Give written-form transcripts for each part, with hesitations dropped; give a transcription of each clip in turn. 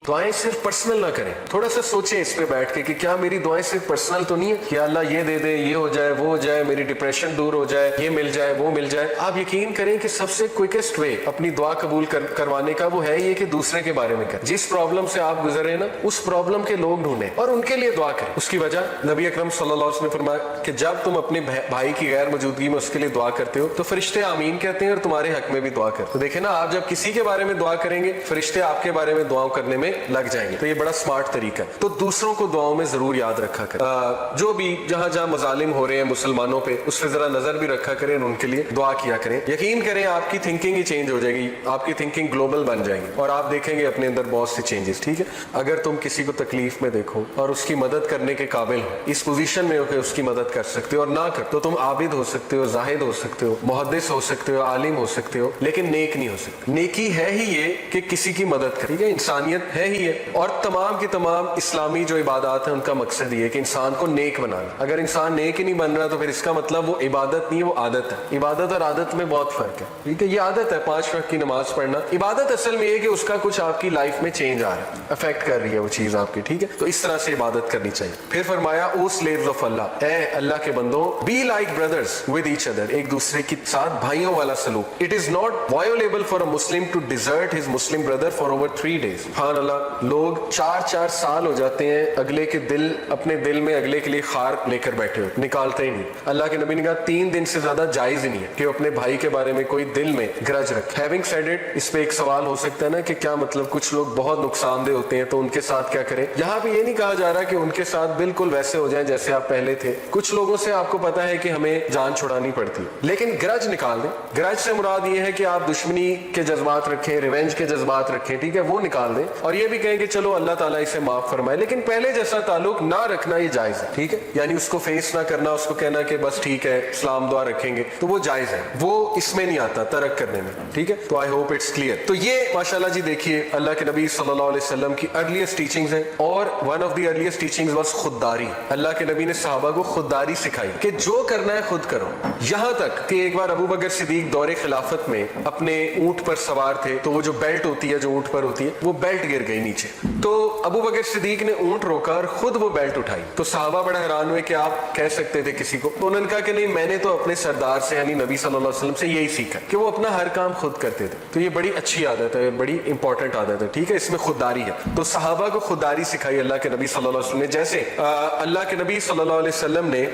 دعائیں صرف پرسنل نہ کریں, تھوڑا سا سوچیں اس پہ بیٹھ کے کہ کیا میری دعائیں صرف پرسنل تو نہیں ہے کہ اللہ یہ دے دے, یہ ہو جائے, وہ ہو جائے, میری ڈپریشن دور ہو جائے, یہ مل جائے, وہ مل جائے. آپ یقین کریں کہ سب سے کوئکسٹ وے اپنی دعا قبول کروانے کا وہ ہے یہ کہ دوسرے کے بارے میں کریں. جس پرابلم سے آپ گزرے نا اس پرابلم کے لوگ ڈھونڈیں اور ان کے لیے دعا کریں. اس کی وجہ نبی اکرم صلی اللہ علیہ وسلم نے فرمایا کہ جب تم اپنے بھائی کی غیر موجودگی میں اس کے لیے دعا کرتے ہو تو فرشتے آمین کہتے ہیں اور تمہارے حق میں بھی دعا کرتے ہیں. تو دیکھیں نا, آپ جب کسی کے بارے میں دعا کریں گے فرشتے آپ کے بارے میں دعاؤں کرنے میں لگ جائیں گے. تو یہ بڑا سمارٹ طریقہ ہے. تو دوسروں کو دعاؤں میں ضرور یاد رکھا کریں. جو بھی جہاں جہاں مظالم ہو رہے ہیں مسلمانوں پہ اس پہ ذرا نظر بھی رکھا کریں, ان کے لیے دعا کیا کریں. یقین کریں آپ کی تھنکنگ ہی چینج ہو جائے گی, آپ کی تھنکنگ گلوبل بن جائے گی اور آپ دیکھیں گے اپنے اندر بہت سے چینجز. ٹھیک ہے, اگر تم کسی کو تکلیف میں دیکھو اور اس کی مدد کرنے کے قابل ہو, اس پوزیشن میں ہو کہ اس کی مدد کر سکتے ہو اور نہ کر, تو تم عابد ہو سکتے ہو, زاہد ہو سکتے ہو, محدث ہو سکتے ہو, عالم ہو سکتے ہو, لیکن نیک نہیں ہو سکتے. نیکی ہے ہی یہ کہ کسی کی مدد کرے. ٹھیک ہے, انسانیت ہے ہی ہے. اور تمام کی تمام اسلامی جو عبادات ہیں ان کا مقصد یہ ہے کہ انسان کو نیک بنانا. اگر انسان نیک ہی نہیں بن رہا تو پھر اس کا مطلب وہ عبادت نہیں ہے, وہ عادت ہے. عبادت اور عادت میں بہت فرق ہے. ٹھیک ہے, یہ عادت ہے 5 وقت کی نماز پڑھنا. عبادت اصل میں یہ کہ اس کا کچھ آپ کی لائف میں چینج آ رہا ہے, افیکٹ کر رہی ہے وہ چیز آپ کی. ٹھیک ہے, تو اس طرح سے عبادت کرنی چاہیے. پھر فرمایا او سلیوز آف اللہ, اے اللہ کے بندوں, be like brothers with each other, ایک دوسرے کے ساتھ بھائیوں والا سلوک. It is not violable for a Muslim to desert his Muslim brother for over 3 days. سبحان اللہ, لوگ 4 سال ہو جاتے ہیں اگلے کے دل, اپنے دل میں اگلے کے لیے خار لے کر بیٹھے ہوئے, نکالتے ہی نہیں. اللہ کے نبی نے کہا 3 دن سے زیادہ جائز ہی نہیں ہے کہ اپنے بھائی کے بارے میں کوئی دل میں گرج رکھے. ہیونگ سیڈ اٹ, اس پہ ایک سوال ہو سکتا ہے نا کہ کیا مطلب کچھ لوگ بہت نقصان دہ ہوتے ہیں تو ان کے ساتھ کیا کریں. یہاں پہ یہ نہیں کہا جا رہا کہ ان کے ساتھ بالکل ویسے ہو جائیں جیسے آپ پہلے تھے. کچھ لوگوں سے آپ کو پتا ہے کہ ہمیں جان چھڑانی پڑتی ہے, لیکن گرج نکال دیں. گرج سے مراد یہ ہے کہ آپ دشمنی کے جذبات رکھیں, ریونج کے جذبات رکھیں. ٹھیک ہے, وہ نکال دیں اور یہ بھی کہیں کہ چلو اللہ تعالیٰ اسے معاف فرمائے, لیکن پہلے جیسا تعلق نہ رکھنا یہ جائز ہے. ٹھیک ہے, یعنی اس کو فیس نہ کرنا, اس کو کہنا کہ بس ٹھیک ہے اسلام دعا رکھیں گے, تو وہ جائز ہے, وہ اس میں نہیں آتا ترک کرنے میں. ٹھیک ہے, تو آئی ہوپ اٹس کلیئر. تو یہ ماشاءاللہ جی دیکھیے اللہ کے نبی صلی اللہ علیہ وسلم کی ارلیسٹ ٹیچنگز ہیں, اور one of the earliest teachings was خودداری. اللہ کے نبی نے صحابہ کو خودداری سکھائی کہ جو کرنا ہے خود کرو. یہاں تک کہ ایک بار ابو بکر صدیق دور خلافت میں اپنے اونٹ پر سوار تھے, تو وہ جو بیلٹ ہوتی ہے جو اونٹ پر ہوتی ہے وہ بیلٹ گر گئی نیچے. تو ابو بکر صدیق نے اونٹ روکا اور خود وہ بیلٹ اٹھائی. تو صحابہ بڑا حیران ہوئے کہ آپ کہہ سکتے تھے کسی کو, تو انہوں نے کہا کہ نہیں, میں نے تو اپنے سردار سے یعنی نبی صلی اللہ علیہ وسلم سے یہی سیکھا کہ وہ اپنا ہر کام خود کرتے تھے. تو یہ بڑی اچھی عادت ہے, بڑی امپورٹنٹ عادت ہے. ٹھیک ہے, اس میں خودداری ہے. تو صحابہ کو خودداری سکھائی اللہ کے نبی صلی اللہ علیہ وسلم نے. جیسے اللہ کے نبی صلی اللہ علیہ وسلم نے,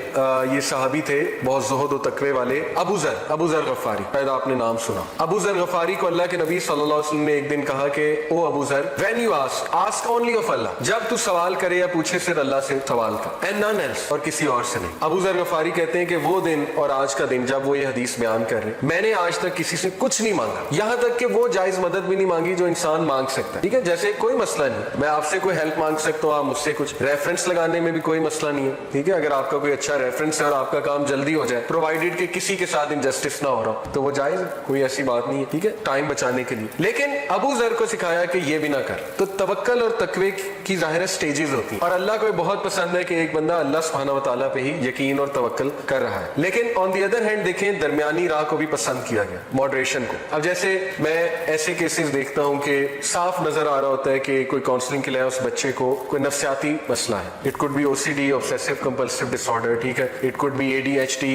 یہ صحابی تھے بہت زہد و تقوی والے, ابو ذر غفاری, شاید آپ نے نام سنا. ابو ذر غفاری کو اللہ کے نبی صلی اللہ علیہ وسلم نے ایک دن کہا کہ او ابو ذر, when you ask only of Allah, جب تو سوال کرے یا پوچھے صرف اللہ سے سوال کر, and none else, اور کسی اور سے نہیں. ابو ذر غفاری کہتے ہیں کہ وہ دن اور آج کا دن جب وہ یہ حدیث بیان کر رہے, میں نے آج تک کسی سے کچھ نہیں مانگا, یہاں تک کہ وہ جائز مدد بھی نہیں مانگی جو انسان مانگ سکتا ہے. ٹھیک ہے, جیسے کوئی مسئلہ نہیں, میں آپ سے کوئی ہیلپ مانگ سکتا ہوں, آپ مجھ سے کچھ ریفرنس لگانے میں بھی کوئی مسئلہ نہیں ہے. ٹھیک ہے, اگر آپ کا کوئی اچھا ریفرنس ہے اور آپ کا کام جلدی ہو جائے, پرووائڈیڈ کہ کسی کے ساتھ انجسٹس نہ ہو رہا, تو وہ جائز ہے, کوئی ایسی بات نہیں ہے. ٹھیک ہے, ٹائم بچانے کے لیے. لیکن ابو ذر کو سکھایا کہ یہ بھی نہ کر. تو توکل اور تقوی کی ظاہر سٹیجز ہوتی ہیں, اور اللہ کو بہت پسند ہے کہ ایک بندہ اللہ سبحانہ و تعالیٰ پہ ہی یقین اور توکل کر رہا ہے. لیکن آن دی ادر ہینڈ دیکھیں, درمیانی راہ کو بھی پسند کیا گیا, ماڈریشن کو. اب جیسے میں ایسے کیسز دیکھتا ہوں کہ صاف نظر آ رہا ہوتا ہے کہ کوئی کاؤنسلنگ کے لیے اس بچے کو کوئی نفسیاتی مسئلہ ہے. It could be OCD, obsessive compulsive disorder. ٹھیک ہے, اٹ کوڈ بی ADHD,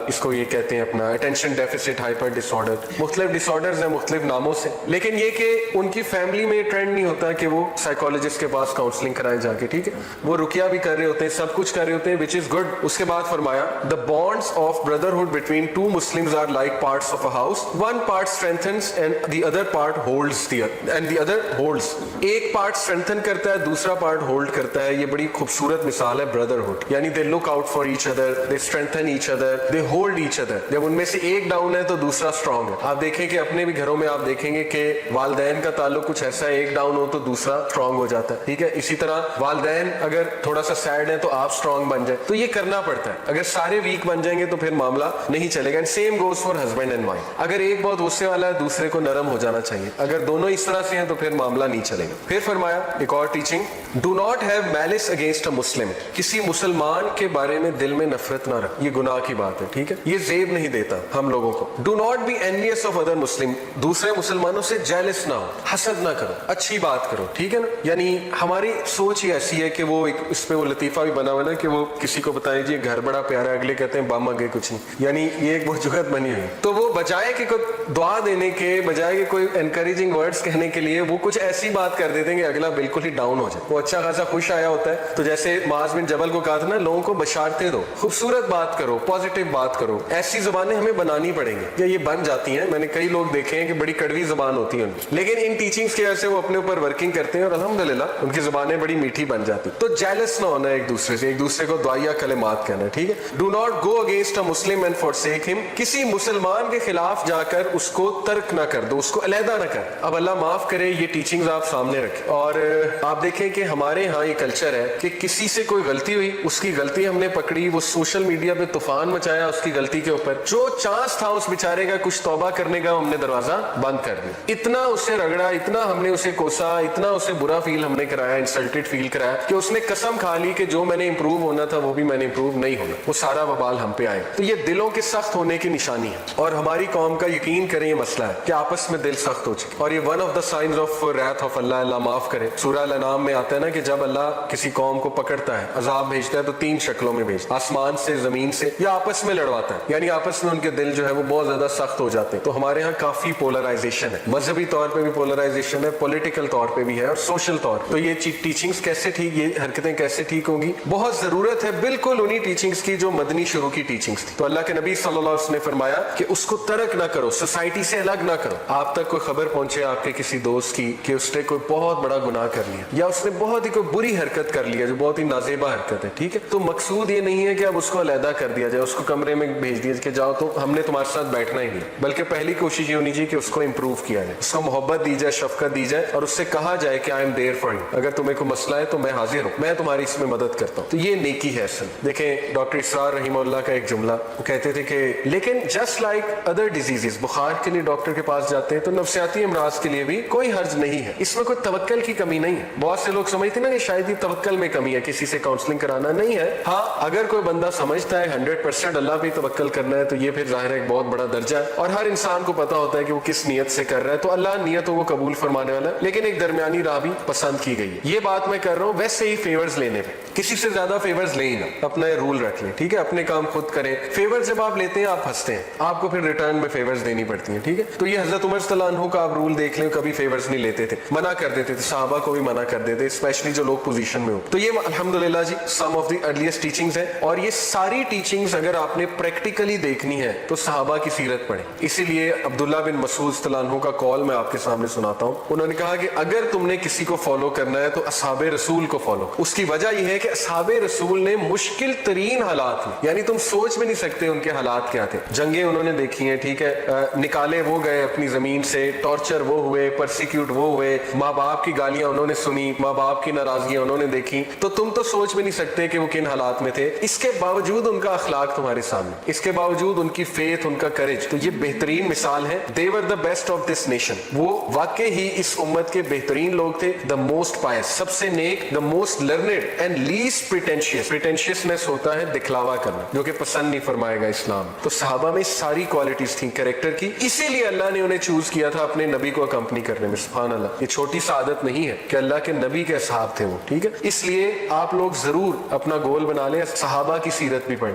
اس کو یہ کہتے ہیں اپنا attention deficit hyper disorder. مختلف ڈسارڈرز ہیں مختلف ناموں سے, لیکن یہ کہ ان کی فیملی میں یہ ٹرینڈ نہیں ہوتا کہ وہ سائیکالوجسٹ کے پاس کاؤنسلنگ کرائے جا کے. ٹھیک ہے, وہ رقیہ بھی کر رہے ہوتے ہیں, سب کچھ کر رہے ہوتے ہیں, which is good. اس کے بعد فرمایا the bonds of brotherhood between two Muslims are like parts of a house, one part strengthens and the other part holds ایک پارٹ strengthen کرتا ہے, دوسرا پارٹ ہولڈ کرتا ہے. یہ بڑی خوبصورت مثال ہے brotherhood, یعنی they look out for each other, they strengthen each other, they hold each other. جب ان میں سے ایک ڈاؤن ہے تو دوسرا اسٹرانگ ہے. آپ دیکھیں کہ اپنے بھی گھروں میں آپ دیکھیں گے کہ والدین کا تعلق کچھ ایسا ہے, ایک ڈاؤن ہو تو دوسرا اسٹرانگ ہو جاتا ہے. ٹھیک ہے, اسی طرح والدین اگر تھوڑا سا سیڈ ہے تو آپ اسٹرانگ بن جائیں. تو یہ کرنا پڑتا ہے, اگر سارے ویک بن جائیں گے تو پھر معاملہ نہیں چلے گا. And same goes for husband and wife, اگر ایک بہت غصے والا ہے دوسرے کو نرم ہو جانا چاہیے, اگر دونوں اس طرح سے ہیں تو پھر معاملہ نہیں چلے گا. پھر فرمایا ایک اور teaching, do not have malice against a Muslim, کسی مسلمان کے بارے میں دل میں نفرت نہ رکھ, یہ گناہ کی بات ہے. ٹھیک ہے, یہ زیب نہیں دیتا ہم لوگوں کو. Do not be envious of other Muslim, دوسرے مسلمانوں سے جیلس نہ ہو, حسد نہ کرو, اچھی بات بات کرو, ٹھیک ہے نا. یعنی ہماری سوچ ہی ایسی ہے کہ وہ اس پہ وہ لطیفہ بھی بنا ہوا نا کہ وہ کسی کو بتائیں جی گھر بڑا پیارا ہے, اگلے کہتے ہیں بم آگے کچھ نہیں. یعنی یہ ایک وجوہت بنی ہوئی. تو وہ بجائے کہ کوئی دعا دینے کے, بجائے کہ کوئی انکریجنگ ورڈز کہنے کے لیے, وہ کچھ ایسی بات کر دیتے ہیں کہ اگلا بالکل ہی ڈاؤن ہو جائے. وہ اچھا خاصا خوش آیا ہوتا ہے, تو جیسے معاذ بن جبل کو کہا تھا نا, لوگوں کو بشارتیں دو, خوبصورت بات کرو, پازیٹیو بات کرو. ایسی زبانیں ہمیں بنانی پڑیں گی, یا یہ بن جاتی ہیں. میں نے کئی لوگ دیکھے ہیں کہ بڑی کڑوی زبان ہوتی ہے ان کی, لیکن ان ٹیچنگز کی وجہ سے وہ اپنے اوپر ورکنگ کرتے ہیں اور الحمدللہ ان کی زبانیں بڑی میٹھی بن جاتی. تو جیلس نہ ہونا ایک دوسرے سے, ایک دوسرے کو دعائیہ کلمات کہنا, ٹھیک ہے. Do not go against a Muslim and forsake him, کسی مسلمان کے خلاف جا کر اس کو ترک نہ کر دو, اس کو علیحدہ نہ کر. اب اللہ معاف کرے, یہ ٹیچنگز آپ سامنے رکھیں. اور آپ دیکھیں کہ ہمارے ہاں یہ کلچر ہے کہ کسی سے کوئی غلطی ہوئی, اس کی غلطی ہم نے پکڑی, وہ سوشل میڈیا پہ طوفان مچایا اس کی غلطی کے اوپر, جو چانس تھا اس بیچارے کا کچھ توبہ کرنے کا, ہم نے دروازہ بند کر دیا. اتنا اسے رگڑا, اتنا ہم نے اسے کوسا, اتنا اسے برا فیل ہم نے کرایا, انسلٹڈ فیل کرایا, کہ اس نے قسم کھا لی کہ جو میں نے امپروو ہونا تھا وہ بھی میں نے امپروو نہیں ہونا. وہ سارا وبال ہم پہ آئے. تو یہ دلوں کے سخت ہونے کی نشانی ہے, اور ہماری قوم کا یقین کریں یہ مسئلہ ہے کہ آپس میں دل سخت ہو چکے. اور یہ one of the signs of wrath of Allah, Allah معاف کرے. سورہ الانعام میں آتا ہے نا کہ جب اللہ کسی قوم کو پکڑتا ہے, عذاب بھیجتا ہے, تو 3 شکلوں میں بھیجتا ہے, آسمان سے, زمین سے, یا آپس میں لڑواتا ہے. یعنی آپس میں ان کے دل جو ہے وہ بہت زیادہ سخت ہو جاتے ہیں. تو ہمارے ہاں کافی پولرائزیشن ہے, مذہبی طور پہ بھی پولرائزیشن ہے, پولیٹیکل طور پہ بھی ہے, اور سوشل طور. تو یہ ٹیچنگز کیسے ٹھیک, یہ حرکتیں کیسے ٹھیک ہوں گی؟ بہت ضرورت ہے بالکل انہی ٹیچنگز کی جو مدنی شروع کی ٹیچنگز تھی. تو اللہ کے نبی صلی اللہ علیہ وسلم نے فرمایا کہ اس کو ترک نہ کرو, سوسائٹی سے الگ نہ کرو. آپ تک کوئی خبر پہنچے آپ کے کسی دوست کی کہ اس نے کوئی بہت بڑا گناہ کر لیا, یا اس نے بہت ہی کوئی بری حرکت کر لیا جو بہت ہی نازیبا حرکت ہے, ٹھیک ہے, تو مقصود یہ نہیں ہے کہ اب اس کو علیحدہ کر دیا جائے, اس کو کمرے میں بھیج دیا کہ جاؤ تو ہم نے تمہارے ساتھ بیٹھنا ہی نہیں, بلکہ پہلی کوشش یہ ہونی چاہیے کہ اس کو امپروو کیا جائے, اس کو محبت دی جائے, شفقت دی جائے, اور اس سے کہا جائے کہ I am there for you, اگر تمہیں کوئی مسئلہ ہے تو میں حاضر ہوں, میں تمہاری اس میں مدد کرتا ہوں. تو یہ نیکی ہے اصل. دیکھیں ڈاکٹر اسرار رحمہ اللہ کا ایک جملہ, وہ کہتے تھے کہ لیکن جسٹ لائک ادر ڈیزیزز, بخار کے لیے ڈاکٹر کے پاس جاتے ہیں, تو نفسیاتی امراض کے لیے بھی کوئی حرج نہیں ہے, اس میں کوئی توکل کی کمی نہیں ہے. بہت سے لوگ سمجھتے ہیں نا کہ شاید یہ توکل میں کمی ہے, کسی سے کاؤنسلنگ کرانا نہیں ہے. ہاں اگر کوئی بندہ سمجھتا ہے 100% اللہ پہ توکل کرنا ہے, تو یہ پھر ظاہر ہے ایک بہت بڑا درجہ ہے, اور ہر انسان کو پتا ہوتا ہے کہ وہ کس نیت سے کر رہا ہے, تو اللہ نیتوں کو قبول فرمانے والا ہے. لیکن ایک درمیانی راہ بھی پسند کی گئی ہے. یہ بات میں کر رہا ہوں ویسے ہی فیورز لینے پہ, کسی سے زیادہ فیورز لے ہی نہ, اپنا یہ رول رکھ لیں, ٹھیک ہے, اپنے کام خود کریں. فیور جب آپ لیتے ہیں آپ ہنستے ہیں, آپ کو پھر ریٹرن میں فیورز دینی پڑتی ہیں, ٹھیک ہے. تو یہ حضرت عمر رضی اللہ عنہ کا آپ رول دیکھ لیں, کبھی فیورز نہیں لیتے تھے, منع کر دیتے تھے, صحابہ کو بھی منع کر دیتے, اسپیشلی جو لوگ پوزیشن میں ہو. تو یہ الحمدللہ جی سم آف دی ارلیسٹ ٹیچنگز ہیں, اور یہ ساری ٹیچنگز اگر آپ نے پریکٹیکلی دیکھنی ہے تو صحابہ کی سیرت پڑھیں. اسی لیے عبداللہ بن مسعود رضی اللہ عنہ کا کال میں آپ کے سامنے سناتا ہوں. انہوں نے کہا کہ اگر تم نے کسی کو فالو کرنا ہے تو اصحاب رسول کو فالو. اس کی وجہ یہ ہے کہ اصحاب رسول نے مشکل ترین حالات میں, یعنی تم سوچ بھی نہیں سکتے ان کے حالات کیا تھے, جنگیں انہوں نے دیکھی ہیں, ٹھیک ہے, نکالے وہ گئے اپنی زمین سے, ٹارچر وہ ہوئے, پرسیکیوٹ وہ ہوئے, ماں باپ کی گالیاں انہوں نے سنی, ماں باپ کی ناراضگیاں انہوں نے دیکھی. تو تم تو سوچ بھی نہیں سکتے کہ وہ کن حالات میں تھے. اس کے باوجود ان کا اخلاق تمہارے سامنے, اس کے باوجود ان کی فیتھ, ان کا کریج. تو یہ بہترین مثال ہے. they were the best of this nation. وہ واقعی ہی اس امت کے بہترین لوگ تھے. the most pious, سب سے نیک, the most learned and least pretentious. pretentiousness ہوتا ہے دکھلاوا کرنا, جو کہ پسند نہیں فرمائے گا اسلام. تو صحابہ میں ساری کوالٹیز تھیں کریکٹر کی, اسی لیے اللہ نے انہیں چوز کیا تھا اپنے نبی کو اکمپنی کرنے میں. سبحان اللہ, یہ چھوٹی سعادت نہیں ہے کہ اللہ کے نبی کے اصحاب تھے وہ, ٹھیک ہے. اس لیے آپ لوگ ضرور اپنا گول بنا لیں, صحابہ کی سیرت بھی پڑھیں.